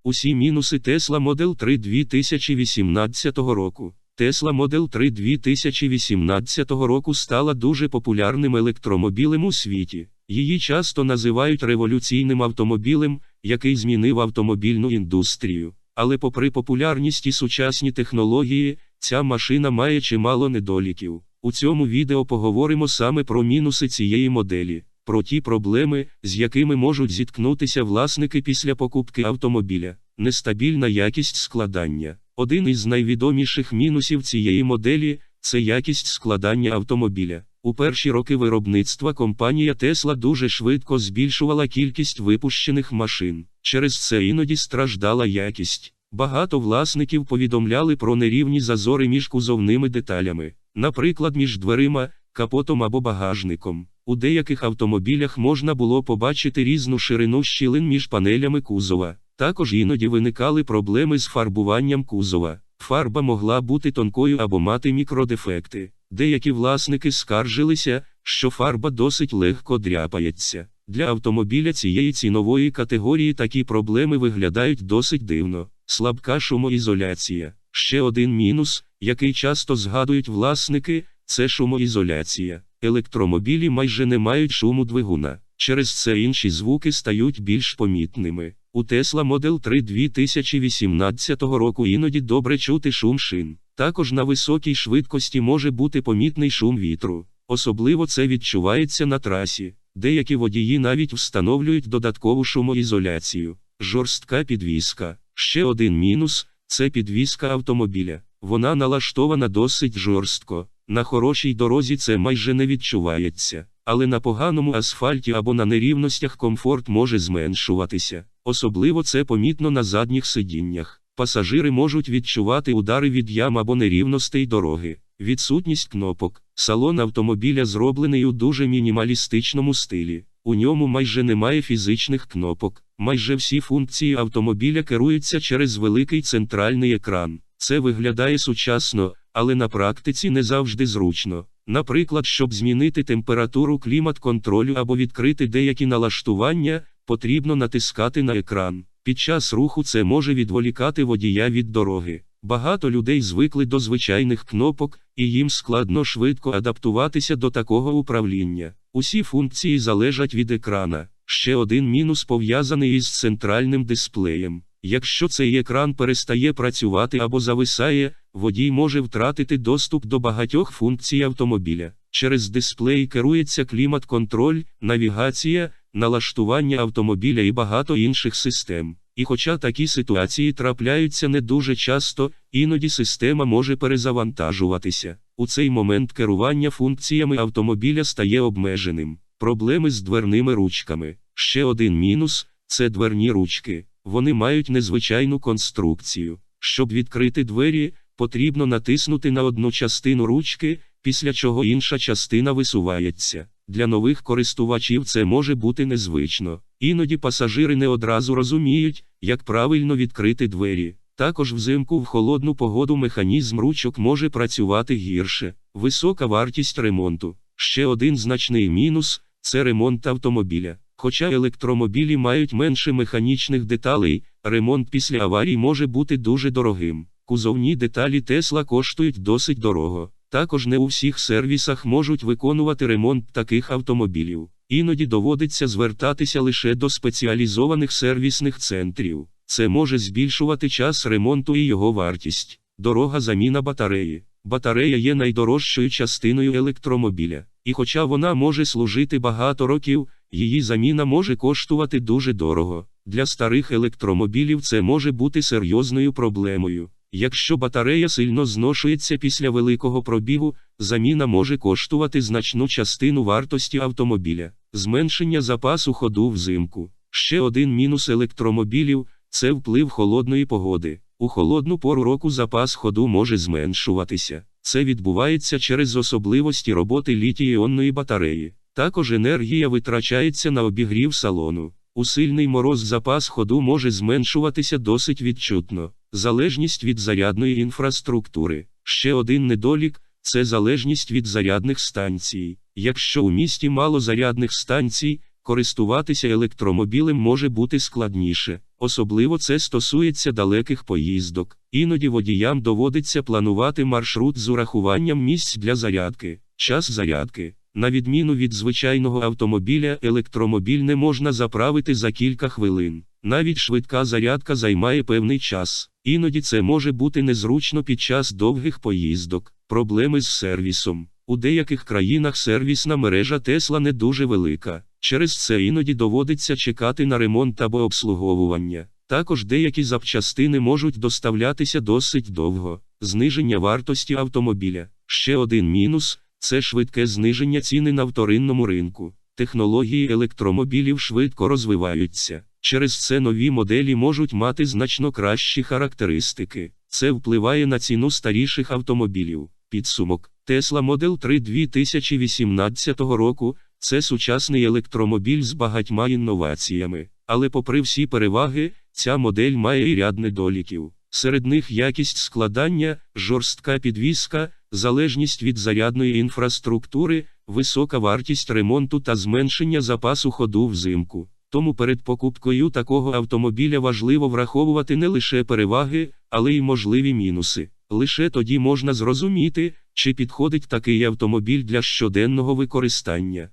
Усі мінуси Tesla Model 3 2018 року. Tesla Model 3 2018 року стала дуже популярним електромобілем у світі. Її часто називають революційним автомобілем, який змінив автомобільну індустрію. Але попри популярність і сучасні технології, ця машина має чимало недоліків. У цьому відео поговоримо саме про мінуси цієї моделі, про ті проблеми, з якими можуть зіткнутися власники після покупки автомобіля. Нестабільна якість складання. Один із найвідоміших мінусів цієї моделі – це якість складання автомобіля. У перші роки виробництва компанія Tesla дуже швидко збільшувала кількість випущених машин. Через це іноді страждала якість. Багато власників повідомляли про нерівні зазори між кузовними деталями, наприклад, між дверима, капотом або багажником. У деяких автомобілях можна було побачити різну ширину щілин між панелями кузова. Також іноді виникали проблеми з фарбуванням кузова. Фарба могла бути тонкою або мати мікродефекти. Деякі власники скаржилися, що фарба досить легко дряпається. Для автомобіля цієї цінової категорії такі проблеми виглядають досить дивно. Слабка шумоізоляція. Ще один мінус, який часто згадують власники, це шумоізоляція. Електромобілі майже не мають шуму двигуна. Через це інші звуки стають більш помітними. У Tesla Model 3 2018 року іноді добре чути шум шин. Також на високій швидкості може бути помітний шум вітру. Особливо це відчувається на трасі. Деякі водії навіть встановлюють додаткову шумоізоляцію. Жорстка підвізка. Ще один мінус – це підвізка автомобіля. Вона налаштована досить жорстко. На хорошій дорозі це майже не відчувається. Але на поганому асфальті або на нерівностях комфорт може зменшуватися. Особливо це помітно на задніх сидіннях. Пасажири можуть відчувати удари від ям або нерівностей дороги. Відсутність кнопок. Салон автомобіля зроблений у дуже мінімалістичному стилі. У ньому майже немає фізичних кнопок. Майже всі функції автомобіля керуються через великий центральний екран. Це виглядає сучасно, але на практиці не завжди зручно. Наприклад, щоб змінити температуру клімат-контролю або відкрити деякі налаштування, потрібно натискати на екран. Під час руху це може відволікати водія від дороги. Багато людей звикли до звичайних кнопок, і їм складно швидко адаптуватися до такого управління. Усі функції залежать від екрана. Ще один мінус пов'язаний із центральним дисплеєм. Якщо цей екран перестає працювати або зависає, водій може втратити доступ до багатьох функцій автомобіля. Через дисплей керується клімат-контроль, навігація, налаштування автомобіля і багато інших систем. І хоча такі ситуації трапляються не дуже часто, іноді система може перезавантажуватися. У цей момент керування функціями автомобіля стає обмеженим. Проблеми з дверними ручками. Ще один мінус – це дверні ручки. Вони мають незвичайну конструкцію. Щоб відкрити двері, потрібно натиснути на одну частину ручки, після чого інша частина висувається. Для нових користувачів це може бути незвично. Іноді пасажири не одразу розуміють, як правильно відкрити двері. Також взимку в холодну погоду механізм ручок може працювати гірше. Висока вартість ремонту. Ще один значний мінус – це ремонт автомобіля. Хоча електромобілі мають менше механічних деталей, ремонт після аварій може бути дуже дорогим. Кузовні деталі Tesla коштують досить дорого. Також не у всіх сервісах можуть виконувати ремонт таких автомобілів. Іноді доводиться звертатися лише до спеціалізованих сервісних центрів. Це може збільшувати час ремонту і його вартість. Дорога заміна батареї. Батарея є найдорожчою частиною електромобіля. І хоча вона може служити багато років, її заміна може коштувати дуже дорого. Для старих електромобілів це може бути серйозною проблемою. Якщо батарея сильно зношується після великого пробігу, заміна може коштувати значну частину вартості автомобіля. Зменшення запасу ходу взимку. Ще один мінус електромобілів – це вплив холодної погоди. У холодну пору року запас ходу може зменшуватися. Це відбувається через особливості роботи літій-іонної батареї. Також енергія витрачається на обігрів салону. У сильний мороз запас ходу може зменшуватися досить відчутно. Залежність від зарядної інфраструктури. Ще один недолік – це залежність від зарядних станцій. Якщо у місті мало зарядних станцій, користуватися електромобілем може бути складніше. Особливо це стосується далеких поїздок. Іноді водіям доводиться планувати маршрут з урахуванням місць для зарядки. Час зарядки. На відміну від звичайного автомобіля, електромобіль не можна заправити за кілька хвилин. Навіть швидка зарядка займає певний час. Іноді це може бути незручно під час довгих поїздок. Проблеми з сервісом. У деяких країнах сервісна мережа Tesla не дуже велика. Через це іноді доводиться чекати на ремонт або обслуговування. Також деякі запчастини можуть доставлятися досить довго. Зниження вартості автомобіля. Ще один мінус – це швидке зниження ціни на вторинному ринку. Технології електромобілів швидко розвиваються. Через це нові моделі можуть мати значно кращі характеристики. Це впливає на ціну старіших автомобілів. Підсумок. Tesla Model 3 2018 року – це сучасний електромобіль з багатьма інноваціями. Але попри всі переваги, ця модель має і ряд недоліків. Серед них якість складання, жорстка підвізка, залежність від зарядної інфраструктури, висока вартість ремонту та зменшення запасу ходу взимку. Тому перед покупкою такого автомобіля важливо враховувати не лише переваги, але й можливі мінуси. Лише тоді можна зрозуміти, чи підходить такий автомобіль для щоденного використання.